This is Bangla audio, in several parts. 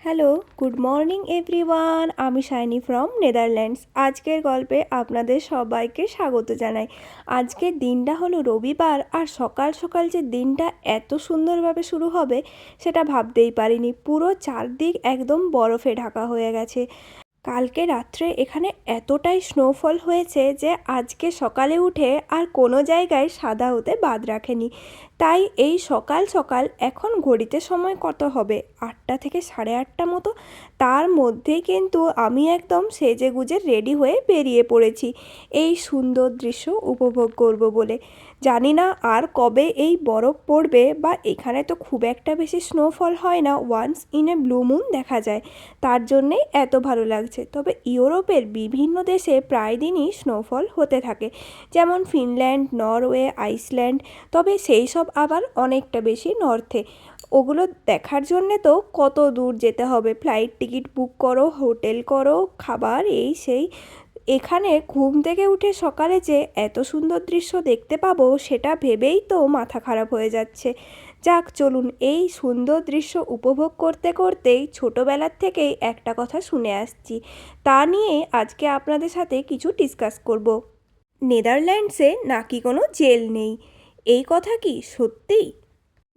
Hello, good morning everyone. আমি শাইনি ফ্রম নেদারল্যান্ডস। আজকের গল্পে আপনাদের সবাইকে স্বাগত জানাই। আজকের দিনটা হলো রবিবার, আর সকাল সকাল যে দিনটা এত সুন্দরভাবে শুরু হবে সেটা ভাবতেই পারিনি। পুরো চারদিক একদম বরফে ঢাকা হয়ে গেছে। কালকে রাত্রে এখানে এতটাই স্নোফল হয়েছে যে আজকে সকালে উঠে আর কোনো জায়গায় সাদা হতে বাদ রাখেনি। তাই এই সকাল সকাল, এখন ঘড়িতে সময় কত হবে, 8টা থেকে 8:30 মতো, তার মধ্যেই কিন্তু আমি একদম সেজেগুজে রেডি হয়ে বেরিয়ে পড়েছি এই সুন্দর দৃশ্য উপভোগ করব বলে। জানি না আর কবে এই বরফ পড়বে, বা এখানে তো খুব একটা বেশি স্নোফল হয় না, once in a blue moon দেখা যায়, তার জন্যেই এত ভালো লাগছে। তবে ইউরোপের বিভিন্ন দেশে প্রায় দিনই স্নোফল হতে থাকে, যেমন ফিনল্যান্ড, নরওয়ে, আইসল্যান্ড। তবে সেই সব আবার অনেকটা বেশি নর্থে। ওগুলো দেখার জন্যে তো কত দূর যেতে হবে, ফ্লাইট টিকিট বুক করো, হোটেল করো, খাবার এই সেই। এখানে ঘুম থেকে উঠে সকালে যে এত সুন্দর দৃশ্য দেখতে পাবো সেটা ভেবেই তো মাথা খারাপ হয়ে যাচ্ছে। যাক চলুন, এই সুন্দর দৃশ্য উপভোগ করতে করতেই ছোটোবেলার থেকেই একটা কথা শুনে আসছি, তা নিয়ে আজকে আপনাদের সাথে কিছু ডিসকাস করব। নেদারল্যান্ডসে নাকি কোনো জেল নেই, এই কথা কি সত্যিই?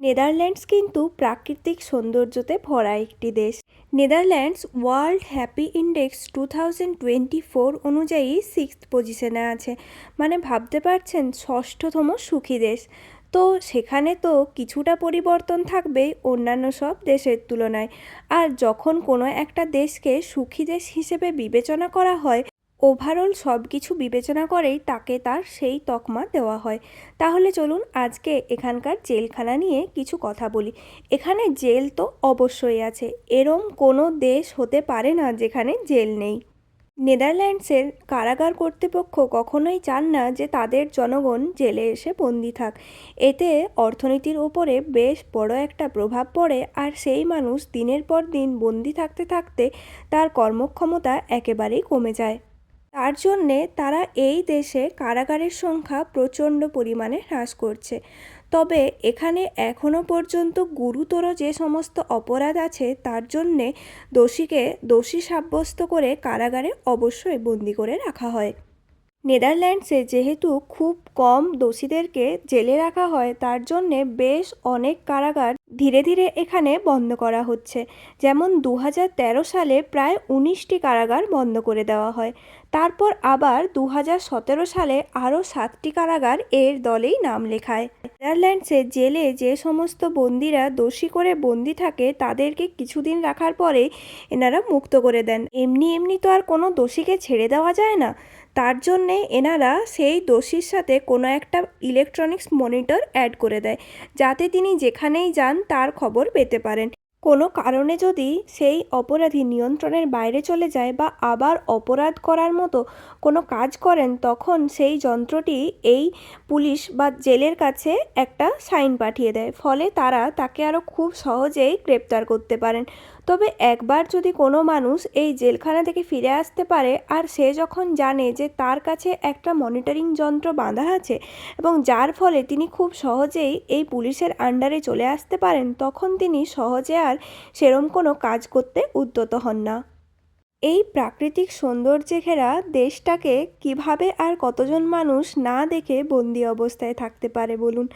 নেদারল্যান্ডস কিন্তু প্রাকৃতিক সৌন্দর্যতে ভরা একটি দেশ। নেদারল্যান্ডস ওয়ার্ল্ড হ্যাপি ইন্ডেক্স 2024 অনুযায়ী 6th পজিশনে আছে। মানে ভাবতে পারছেন, ষষ্ঠতম সুখী দেশ। তো সেখানে তো কিছুটা পরিবর্তন থাকবেই অন্যান্য সব দেশের তুলনায়। আর যখন কোনো একটা দেশকে সুখী দেশ হিসেবে বিবেচনা করা হয়, ওভারঅল সব কিছু বিবেচনা করেই তাকে তার সেই তকমা দেওয়া হয়। তাহলে চলুন আজকে এখানকার জেলখানা নিয়ে কিছু কথা বলি। এখানে জেল তো অবশ্যই আছে, এরম কোনো দেশ হতে পারে না যেখানে জেল নেই। নেদারল্যান্ডসের কারাগার কর্তৃপক্ষ কখনোই চান না যে তাদের জনগণ জেলে এসে বন্দি থাক। এতে অর্থনীতির ওপরে বেশ বড় একটা প্রভাব পড়ে, আর সেই মানুষ দিনের পর দিন বন্দি থাকতে থাকতে তার কর্মক্ষমতা একেবারেই কমে যায়। তার জন্যে তারা এই দেশে কারাগারের সংখ্যা প্রচণ্ড পরিমাণে হ্রাস করছে। তবে এখানে এখনও পর্যন্ত গুরুতর যে সমস্ত অপরাধ আছে তার জন্যে দোষীকে দোষী সাব্যস্ত করে কারাগারে অবশ্যই বন্দি করে রাখা হয়। নেদারল্যান্ডসে যেহেতু খুব কম দোষীদেরকে জেলে রাখা হয়, তার জন্যে বেশ অনেক কারাগার ধীরে ধীরে এখানে বন্ধ করা হচ্ছে। যেমন 2013 সালে প্রায় 19টি কারাগার বন্ধ করে দেওয়া হয়। তারপর আবার 2017 সালে আরও 7টি কারাগার এর দলেই নাম লেখায়। নেদারল্যান্ডসে জেলে যে সমস্ত বন্দিরা দোষী করে বন্দি থাকে তাদেরকে কিছুদিন রাখার পরে এনারা মুক্ত করে দেন। এমনি এমনি তো আর কোনো দোষীকে ছেড়ে দেওয়া যায় না। তার জন্যে এনারা সেই দোষীর সাথে কোনো একটা ইলেকট্রনিক্স মনিটর অ্যাড করে দেয়, যাতে তিনি যেখানেই যান তার খবর পেতে পারেন। কোনো কারণে যদি সেই অপরাধী নিয়ন্ত্রণের বাইরে চলে যায় বা আবার অপরাধ করার মতো কোনো কাজ করেন, তখন সেই যন্ত্রটি এই পুলিশ বা জেলের কাছে একটা সাইন পাঠিয়ে দেয়, ফলে তারা তাকে আরও খুব সহজেই গ্রেপ্তার করতে পারেন। তবে একবার যদি কোনো মানুষ এই জেলখানা থেকে ফিরে আসতে পারে, আর সে যখন জানে যে তার কাছে একটা মনিটরিং যন্ত্র বাঁধা আছে এবং যার ফলে তিনি খুব সহজেই এই পুলিশের আন্ডারে চলে আসতে পারেন, তখন তিনি সহজে আর সেরম কোনো কাজ করতে উদ্যত হন না। এই প্রাকৃতিক সৌন্দর্যে ঘেরা দেশটাকে কিভাবে আর কতজন মানুষ না দেখে বন্দি অবস্থায় থাকতে পারে বলুন?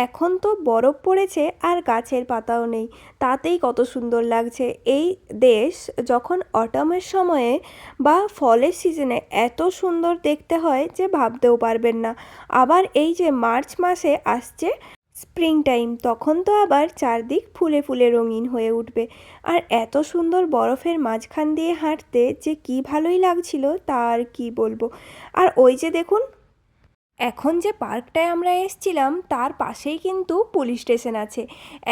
এখন তো বরফ পড়েছে আর গাছের পাতাও নেই, তাতেই কত সুন্দর লাগছে। এই দেশ যখন অটমের সময়ে বা ফলের সিজনে এত সুন্দর দেখতে হয় যে ভাবতেও পারবেন না। আবার এই যে মার্চ মাসে আসছে স্প্রিং টাইম, তখন তো আবার চারদিক ফুলে ফুলে রঙিন হয়ে উঠবে। আর এত সুন্দর বরফের মাঝখান দিয়ে হাঁটতে যে কি ভালোই লাগছিল তা আর কি বলবো। আর ওই যে দেখুন, এখন যে পার্কটায় আমরা এসেছিলাম তার পাশেই কিন্তু পুলিশ স্টেশন আছে।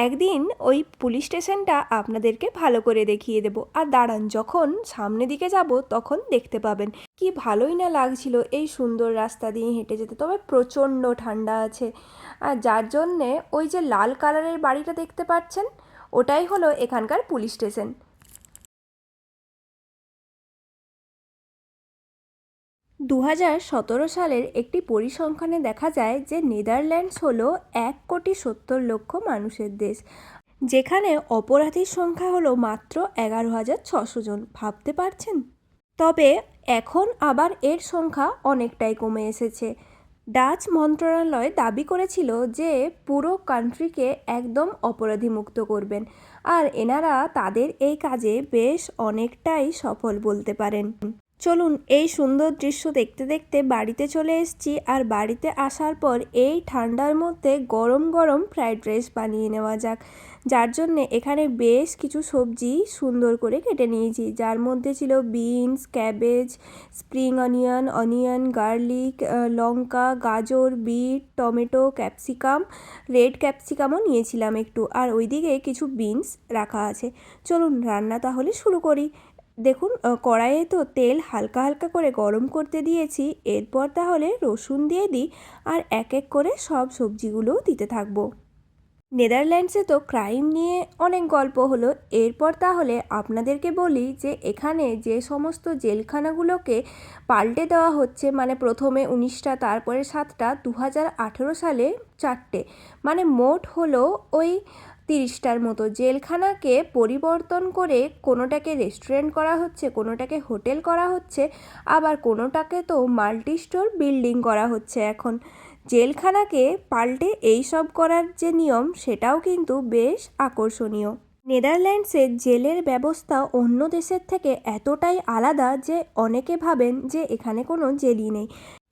একদিন ওই পুলিশ স্টেশনটা আপনাদেরকে ভালো করে দেখিয়ে দেবো। আর দাঁড়ান, যখন সামনের দিকে যাব তখন দেখতে পাবেন। কি ভালোই না লাগছিল এই সুন্দর রাস্তা দিয়ে হেঁটে যেতে। তবে প্রচণ্ড ঠান্ডা আছে, আর যার জন্যে ওই যে লাল কালারের বাড়িটা দেখতে পাচ্ছেন, ওটাই হলো এখানকার পুলিশ স্টেশন। 2017 সালের একটি পরিসংখ্যানে দেখা যায় যে নেদারল্যান্ডস হলো 1,70,00,000 মানুষের দেশ। যেখানে অপরাধীর সংখ্যা হলো মাত্র 11,600 জন। ভাবতে পারছেন? তবে এখন আবার এর সংখ্যা অনেকটাই কমে এসেছে। ডাচ মন্ত্রণালয় দাবি করেছিল যে পুরো কান্ট্রিকে একদম অপরাধীমুক্ত করবেন, আর এনারা তাদের এই কাজে বেশ অনেকটাই সফল বলতে পারেন। চলুন এই সুন্দর দৃশ্য দেখতে দেখতে বাড়িতে চলে এসেছি, আর বাড়িতে আসার পর এই ঠান্ডার মধ্যে গরম গরম ফ্রাইড রাইস বানিয়ে নেওয়া যাক। যার জন্যে এখানে বেশ কিছু সবজি সুন্দর করে কেটে নিয়েছি, যার মধ্যে ছিল beans, cabbage, spring onion, garlic, লঙ্কা, গাজর, বিট, টমেটো, ক্যাপসিকাম, রেড ক্যাপসিকামও নিয়েছিলাম একটু, আর ওইদিকে কিছু বিনস রাখা আছে। চলুন রান্না তাহলে শুরু করি। দেখুন কড়াইয়ে তো তেল হালকা হালকা করে গরম করতে দিয়েছি। এরপর তাহলে রসুন দিয়ে দিই, আর এক এক করে সব সবজিগুলোও দিতে থাকবো। নেদারল্যান্ডসে তো ক্রাইম নিয়ে অনেক গল্প হলো, এরপর তাহলে আপনাদেরকে বলি যে এখানে যে সমস্ত জেলখানাগুলোকে পাল্টে দেওয়া হচ্ছে, মানে প্রথমে 19টা, তারপরে 7টা, 2018 সালে 4টে, মানে মোট হলো ওই 30টার মতো জেলখানাকে পরিবর্তন করে কোনোটাকে রেস্টুরেন্ট করা হচ্ছে, কোনোটাকে হোটেল করা হচ্ছে, আবার কোনোটাকে তো মাল্টি স্টোর বিল্ডিং করা হচ্ছে। এখন জেলখানাকে পাল্টে এই সব করার যে নিয়ম, সেটাও কিন্তু বেশ আকর্ষণীয়। নেদারল্যান্ডসের জেলের ব্যবস্থা অন্য দেশের থেকে এতটাই আলাদা যে অনেকে ভাবেন যে এখানে কোনো জেলই নেই।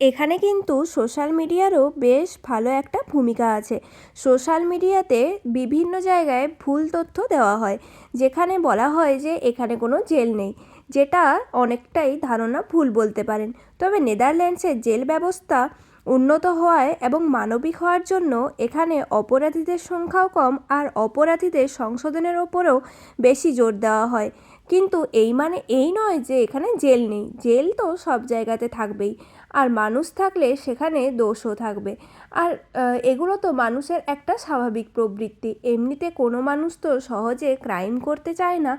এখানে কিন্তু সোশ্যাল মিডিয়ারও বেশ ভালো একটা ভূমিকা আছে। সোশ্যাল মিডিয়াতে বিভিন্ন জায়গায় ভুল তথ্য দেওয়া হয়, যেখানে বলা হয় যে এখানে কোনো জেল নেই, যেটা অনেকটাই ধারণা ভুল বলতে পারেন। তবে নেদারল্যান্ডসের জেল ব্যবস্থা উন্নত হওয়ায় এবং মানবিক হওয়ার জন্য এখানে অপরাধীদের সংখ্যাও কম, আর অপরাধীদের সংশোধনের ওপরেও বেশি জোর দেওয়া হয়। কিন্তু এই মানে এই নয় যে এখানে জেল নেই, জেল তো সব জায়গাতে থাকবেই, আর মানুষ থাকলে সেখানে দোষও থাকবে। আর এগুলো তো মানুষের একটা স্বাভাবিক প্রবৃত্তি। এমনিতে কোনো মানুষ তো সহজে ক্রাইম করতে চায় না,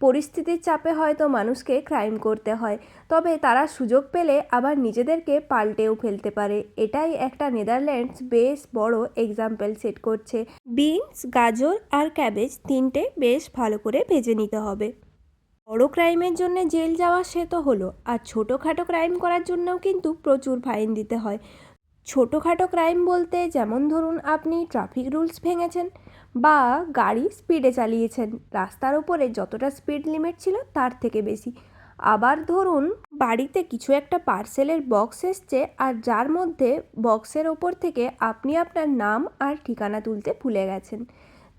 পরিস্থিতির চাপে হয়তো মানুষকে ক্রাইম করতে হয়, তবে তারা সুযোগ পেলে আবার নিজেদেরকে পাল্টেও ফেলতে পারে। এটাই একটা নেদারল্যান্ডস বেশ বড় এক্সাম্পল সেট করছে। বিনস, গাজর আর ক্যাবেজ তিনটে বেশ ভালো করে ভেজে নিতে হবে। বড় ক্রাইমের জন্য জেল যাওয়া সে তো হলো, আর ছোটোখাটো ক্রাইম করার জন্যও কিন্তু প্রচুর ফাইন দিতে হয়। ছোটোখাটো ক্রাইম বলতে যেমন ধরুন আপনি ট্রাফিক রুলস ভেঙেছেন, বা গাড়ি স্পিডে চালিয়েছেন, রাস্তার উপরে যতটা স্পিড লিমিট ছিল তার থেকে বেশি। আবার ধরুন বাড়িতে কিছু একটা পার্সেলের বক্স এসছে, আর যার মধ্যে বক্সের ওপর থেকে আপনি আপনার নাম আর ঠিকানা তুলতে ভুলে গেছেন,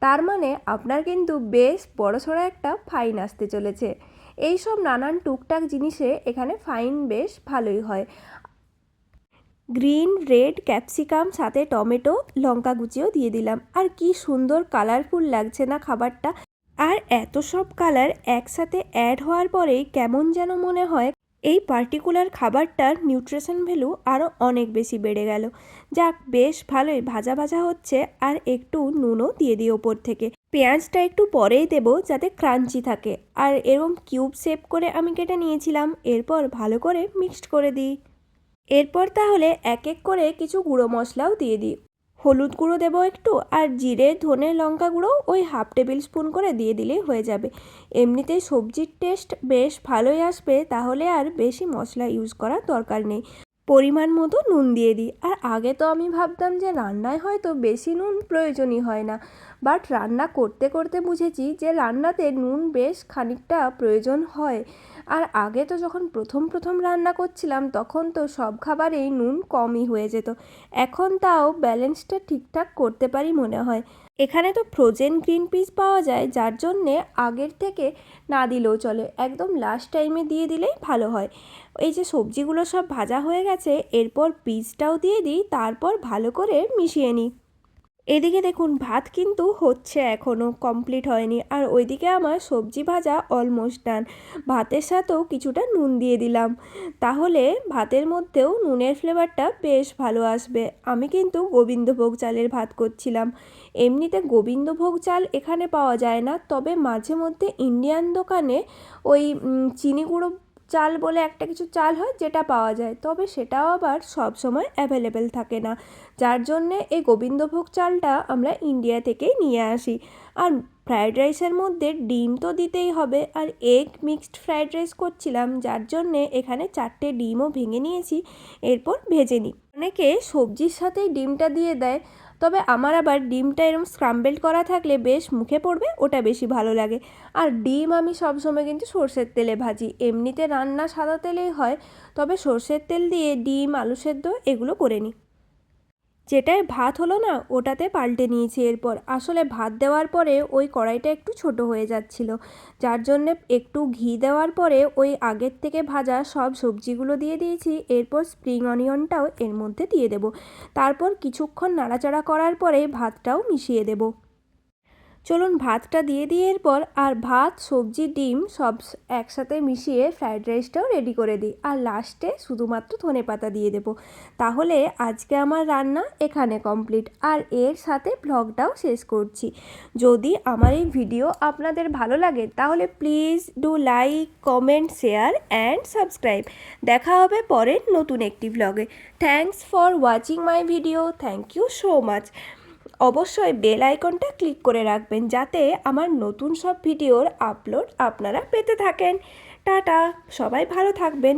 তার মানে আপনার কিন্তু বেশ বড়সড় একটা ফাইন আসতে চলেছে। এই সব নানান টুকটাক জিনিসে এখানে ফাইন বেশ ভালোই হয়। গ্রিন, রেড ক্যাপসিকাম, সাথে টমেটো, লঙ্কা কুচিও দিয়ে দিলাম, আর কি সুন্দর কালারফুল লাগছে না খাবারটা। আর এত সব কালার একসাথে অ্যাড হওয়ার পরেই কেমন যেন মনে হয় এই পার্টিকুলার খাবারটার নিউট্রিশন ভ্যালু আরও অনেক বেশি বেড়ে গেল। যাক, বেশ ভালোই ভাজা ভাজা হচ্ছে, আর একটু নুনও দিয়ে দিই ওপর থেকে। পেঁয়াজটা একটু পরেই দেবো যাতে ক্রাঞ্চি থাকে, আর এরকম কিউব শেপ করে আমি কেটে নিয়েছিলাম। এরপর ভালো করে মিক্সড করে দিই। এরপর তাহলে এক এক করে কিছু গুঁড়ো মশলাও দিয়ে দিই। হলুদ গুঁড়ো দেবো একটু, আর জিরে, ধনে, লঙ্কা গুঁড়ো ওই 1/2 টেবিল স্পুন করে দিয়ে দিলেই হয়ে যাবে। এমনিতেই সবজির টেস্ট বেশ ভালোই আসবে, তাহলে আর বেশি মশলা ইউজ করার দরকার নেই। পরিমাণ মতো নুন দিয়ে দিই। আর আগে তো আমি ভাবতাম যে রান্নায় হয়তো বেশি নুন প্রয়োজনই হয় না, বাট রান্না করতে করতে বুঝেছি যে রান্নাতে নুন বেশ খানিকটা প্রয়োজন হয়। আর আগে তো যখন প্রথম প্রথম রান্না করছিলাম তখন তো সব খাবারেই নুন কমই হয়ে যেত, এখন তাও ব্যালেন্সটা ঠিকঠাক করতে পারি মনে হয়। এখানে তো ফ্রোজেন গ্রিন পিস পাওয়া যায়, যার জন্যে আগের থেকে না দিলেও চলে, একদম লাস্ট টাইমে দিয়ে দিলেই ভালো হয়। এই যে সবজিগুলো সব ভাজা হয়ে গেছে, এরপর পিসটাও দিয়ে দিই, তারপর ভালো করে মিশিয়ে নিই। এদিকে দেখুন ভাত কিন্তু হচ্ছে, এখনও কমপ্লিট হয়নি, আর ওইদিকে আমার সবজি ভাজা অলমোস্ট ডান। ভাতের সাথেও কিছুটা নুন দিয়ে দিলাম, তাহলে ভাতের মধ্যেও নুনের ফ্লেভারটা বেশ ভালো আসবে। আমি কিন্তু গোবিন্দভোগ চালের ভাত করছিলাম। এমনিতে গোবিন্দভোগ চাল এখানে পাওয়া যায় না, তবে মাঝে মধ্যে ইন্ডিয়ান দোকানে ওই চিনি গুঁড়ো চাল বলে একটা কিছু চাল হয় যেটা পাওয়া যায়, তবে সেটাও আবার সব সময় অ্যাভেলেবেল থাকে না, যার জন্যে এই গোবিন্দভোগ চালটা আমরা ইন্ডিয়া থেকেই নিয়ে আসি। আর ফ্রায়েড রাইসের মধ্যে ডিম তো দিতেই হবে, আর এগ মিক্সড ফ্রায়েড রাইস করছিলাম, যার জন্যে এখানে 4টে ডিমও ভেঙে নিয়েছি, এরপর ভেজে নিই। অনেকে সবজির সাথেই ডিমটা দিয়ে দেয়, তবে আমার আবার ডিমটা এরকম স্ক্রাম্বেল করা থাকলে বেশ মুখে পড়বে, ওটা বেশি ভালো লাগে। আর ডিম আমি সবসময় কিন্তু সর্ষের তেলে ভাজি, এমনিতে রান্না সাদা তেলেই হয়, তবে সর্ষের তেল দিয়ে ডিম, আলু সেদ্ধ এগুলো করে নিই। যেটায় ভাত হলো না ওটাতে পাল্টে নিয়েছি। এরপর আসলে ভাত দেওয়ার পরে ওই কড়াইটা একটু ছোট হয়ে যাচ্ছিল, যার জন্যে একটু ঘি দেওয়ার পরে ওই আগের থেকে ভাজা সব সবজিগুলো দিয়ে দিয়েছি। এরপর স্প্রিং অনিয়নটাও এর মধ্যে দিয়ে দেব। তারপর কিছুক্ষণ নাড়াচাড়া করার পরে ভাতটাও মিশিয়ে দেব। চলুন ভাতটা দিয়ে দিয়ে এরপর আর ভাত, সবজি, ডিম সব একসাথে মিশিয়ে ফ্রায়েড রাইসটাও রেডি করে দিই, আর লাস্টে শুধুমাত্র ধনেপাতা দিয়ে দেবো। তাহলে আজকে আমার রান্না এখানে কমপ্লিট, আর এর সাথে ব্লগটাও শেষ করছি। যদি আমার এই ভিডিও আপনাদের ভালো লাগে তাহলে please do like, comment, share and subscribe. দেখা হবে পরের নতুন একটি ব্লগে। Thanks for watching my video. Thank you so much. অবশ্যই বেল আইকনটা ক্লিক করে রাখবেন যাতে আমার নতুন সব ভিডিওর আপলোড আপনারা পেতে থাকেন। টাটা, সবাই ভালো থাকবেন।